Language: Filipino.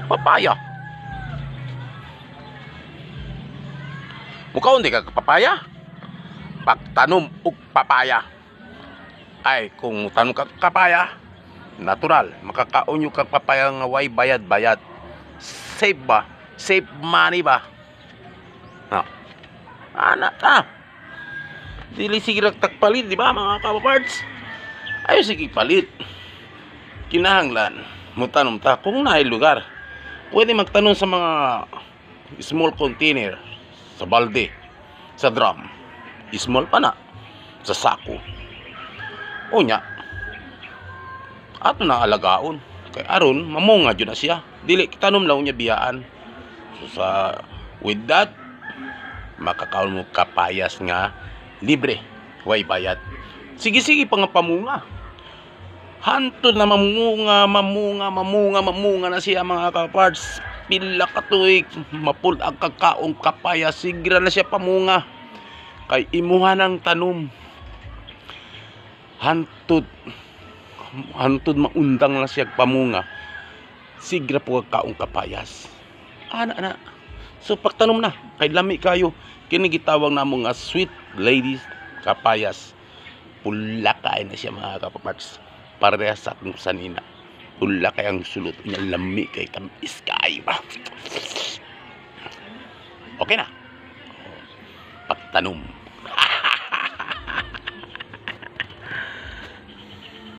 Papaya. Mukaon di ka papaya. Pagtanom og papaya. Ay kung tanom ka papaya, natural makakaon yung kag papaya nga way bayad-bayad. Save ba? Save money ba? Ha. Ana ta. Dili sige tagpalit, di ba mga kaparts? Ayo sige palit. Kinahanglan mo tanom ta kung naay lugar. Pwede magtanom sa mga small container, sa balde, sa drum. Small pa na, sa sako. Unya, ato na alagaon. Kay aron mamunga jud na siya. Dili tanom lang niya biyaan. So with that, makakaon mo kapayas nga libre, way bayad. Sige pa nga pamunga. Hantod na mamunga na siya mga kaparts. Pila ka tuig mapul ang kakaong kapaya, sigra na siya pamunga. Kay imuha ng tanom. Hantod maundang na siya pamunga. Sigra po kakaong kapayas. Ana. So pagtanom na, kay lami kayo. Kini gitawag namo nga sweet ladies kapayas. Pula kay na siya mga kaparts. Parehas sa akong sanina. Pula kay ang sulot niya, lami kay tamis kayo ba. Okay na. Pagtanom.